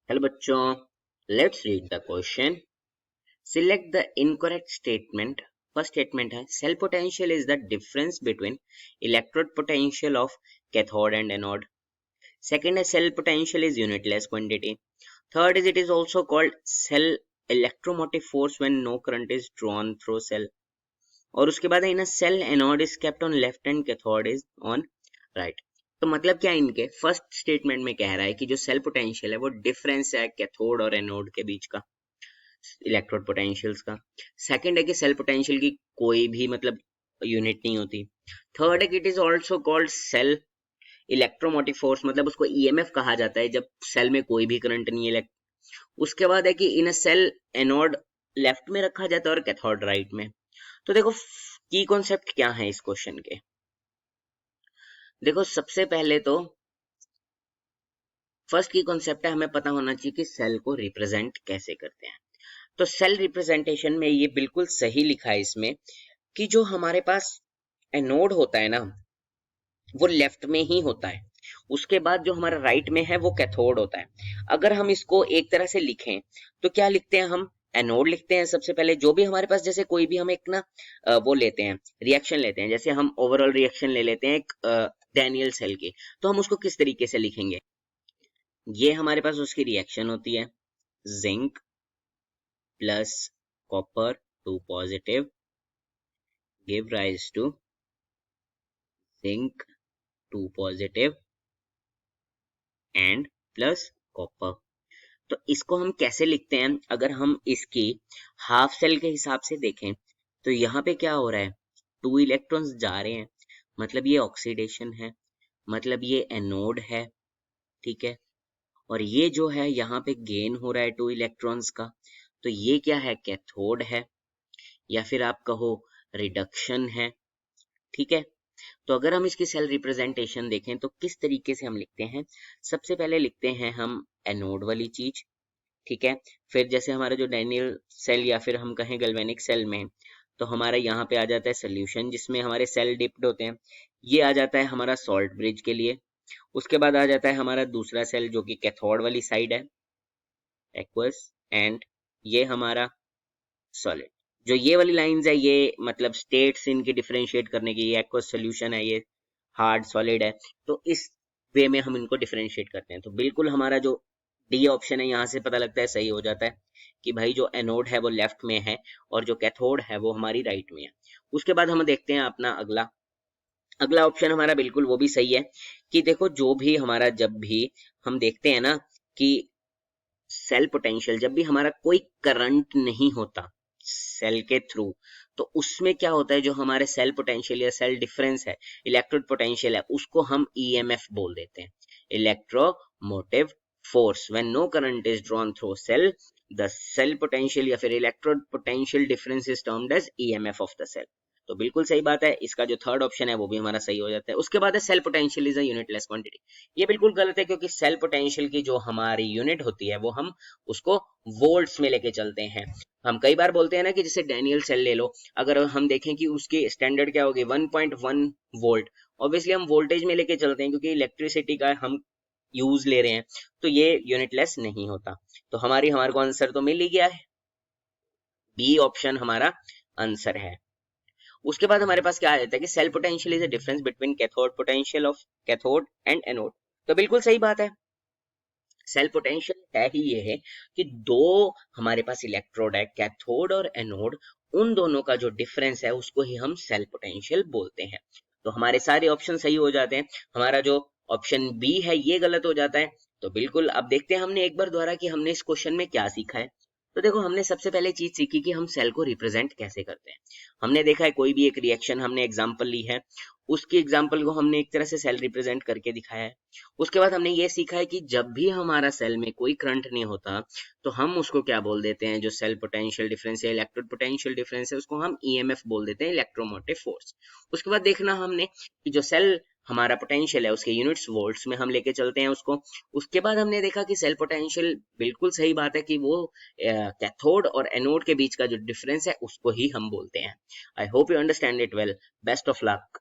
Hello बच्चों, let's read the question. Select the incorrect statement. First statement है cell potential is the difference between electrode potential of cathode and anode. Second है cell potential is unitless quantity. Third is it is also called cell electromotive force when no current is drawn through cell. और उसके बाद है in cell anode is kept on left and cathode is on right. तो मतलब क्या है, इनके first statement में कह रहा है कि जो सेल पोटेंशियल है वो डिफरेंस है कैथोड और एनोड के बीच का, इलेक्ट्रोड पोटेंशियल्स का. सेकंड है कि सेल पोटेंशियल की कोई भी मतलब यूनिट नहीं होती. थर्ड है कि it is also called cell electromotive force, मतलब उसको ईएमएफ कहा जाता है जब सेल में कोई भी करंट नहीं है. उसके बाद है कि इन सेल एनोड लेफ्ट में रखा जाता है और कैथोड राइट में. तो देखो की कॉन्सेप्ट क्या है इस क्वेश्चन के. देखो सबसे पहले तो फर्स्ट की कॉन्सेप्ट है, हमें पता होना चाहिए कि सेल को रिप्रेजेंट कैसे करते हैं. तो सेल रिप्रेजेंटेशन में ये बिल्कुल सही लिखा है इसमें कि जो हमारे पास एनोड होता है ना वो लेफ्ट में ही होता है, उसके बाद जो हमारा राइट में है वो कैथोड होता है. अगर हम इसको एक तरह से लिखें तो क्या लिखते हैं, हम एनोड लिखते हैं सबसे पहले. जो भी हमारे पास जैसे कोई भी हम एक ना वो लेते हैं, रिएक्शन लेते हैं, जैसे हम ओवरऑल रिएक्शन ले लेते हैं एक डैनियल सेल की, तो हम उसको किस तरीके से लिखेंगे. ये हमारे पास उसकी रिएक्शन होती है, zinc plus copper 2 positive give rise to zinc 2 positive and plus copper. तो इसको हम कैसे लिखते हैं, अगर हम इसकी हाफ सेल के हिसाब से देखें तो यहाँ पे क्या हो रहा है, 2 इलेक्ट्रॉन्स जा रहे हैं, मतलब ये ऑक्सीडेशन है, मतलब ये एनोड है, ठीक है. और ये जो है यहाँ पे गेन हो रहा है 2 इलेक्ट्रॉन्स का, तो ये क्या है, कैथोड है, या फिर आप कहो रिडक्शन है, ठीक है. तो अगर हम इसकी सेल रिप्रेजेंटेशन देखें तो किस तरीके से हम लिखते हैं, सबसे पहले लिखते हैं हम एनोड वाली चीज, ठीक है. फिर जैसे हमारा जो डैनियल सेल या फिर हम कहें गैल्वेनिक सेल में, तो हमारा यहाँ पे आ जाता है सोल्यूशन जिसमें हमारे सेल डिप्ड होते हैं, ये आ जाता है हमारा सॉल्ट ब्रिज के लिए. उसके बाद आ जाता है हमारा दूसरा सेल जो कि कैथोड वाली साइड है, एक्वस, एंड ये हमारा सॉलिड. जो ये वाली लाइंस है ये मतलब स्टेट्स इनकी डिफरेंशिएट करने की, ये एक्वस सॉल्यूशन है, ये हार्ड सॉलिड है, तो इस वे में हम इनको डिफरेंशिएट करते हैं. तो बिल्कुल हमारा जो डी ऑप्शन है यहाँ से पता लगता है, सही हो जाता है कि भाई जो एनोड है वो लेफ्ट में है और जो कैथोड है वो हमारी राइट में है. उसके बाद हम देखते हैं अपना अगला अगला ऑप्शन हमारा, बिल्कुल वो भी सही है कि देखो जो भी हमारा, जब भी हम देखते हैं ना कि सेल पोटेंशियल, जब भी हमारा कोई करंट नहीं होता सेल के थ्रू, तो उसमें क्या होता है, जो हमारे सेल पोटेंशियल या सेल डिफरेंस है, इलेक्ट्रोड पोटेंशियल है, उसको हम ईएमएफ बोल देते हैं, electromotive force. When no current is drawn through cell, the cell potential या फिर electrode potential difference is termed as EMF of the cell. तो बिल्कुल सही बात है, इसका जो थर्ड ऑप्शन है वो भी हमारा सही हो जाता है. उसके बाद है cell potential is a unitless quantity. ये बिल्कुल गलत है क्योंकि सेल पोटेंशियल की जो हमारी यूनिट होती है वो हम उसको वोल्ट्स में लेके चलते हैं. हम कई बार बोलते हैं ना कि जैसे डैनियल सेल ले लो, अगर हम देखें कि उसकी स्टैंडर्ड क्या होगी 1.1 वोल्ट, ऑब्वियसली हम वोल्टेज में लेके चलते हैं क्योंकि इलेक्ट्रिसिटी का हम यूज ले रहे हैं, तो ये यूनिटलेस नहीं होता. तो हमारे को आंसर तो मिल ही गया है, बी ऑप्शन हमारा आंसर है. उसके बाद हमारे पास क्या आ जाता है कि cell potential is a difference between cathode potential of cathode and anode. तो बिल्कुल सही बात है, सेल पोटेंशियल है ही ये है कि दो हमारे पास इलेक्ट्रोड है, कैथोड और एनोड, उन दोनों का जो डिफरेंस है उसको ही हम सेल पोटेंशियल बोलते हैं. तो हमारे सारे ऑप्शन सही हो जाते हैं. हमारा जो ऑप्शन बी है ये गलत हो जाता है. तो बिल्कुल अब देखते हैं हमने एक बार दोबारा कि हमने इस क्वेश्चन में क्या सीखा है. तो देखो हमने सबसे पहले चीज सीखी कि हम सेल को रिप्रेजेंट कैसे करते हैं. हमने देखा है कोई भी एक रिएक्शन, हमने एग्जांपल ली है, उसकी एग्जांपल को हमने एक तरह से सेल रिप्रेजेंट करके दिखाया है. उसके बाद हमने ये सीखा है कि जब भी हमारा सेल में कोई करंट नहीं होता तो हम उसको क्या बोल देते हैं, जो सेल पोटेंशियल डिफरेंस है, इलेक्ट्रोड पोटेंशियल डिफरेंस है, उसको हम ईएमएफ बोल देते हैं, इलेक्ट्रोमोटिव फोर्स. उसके बाद देखना हमने कि जो सेल हमारा पोटेंशियल है उसके यूनिट्स वोल्ट्स में हम लेके चलते हैं उसको. उसके बाद हमने देखा कि सेल पोटेंशियल, बिल्कुल सही बात है कि वो कैथोड और एनोड के बीच का जो डिफरेंस है उसको ही हम बोलते हैं. I hope you understand it well. Best of luck.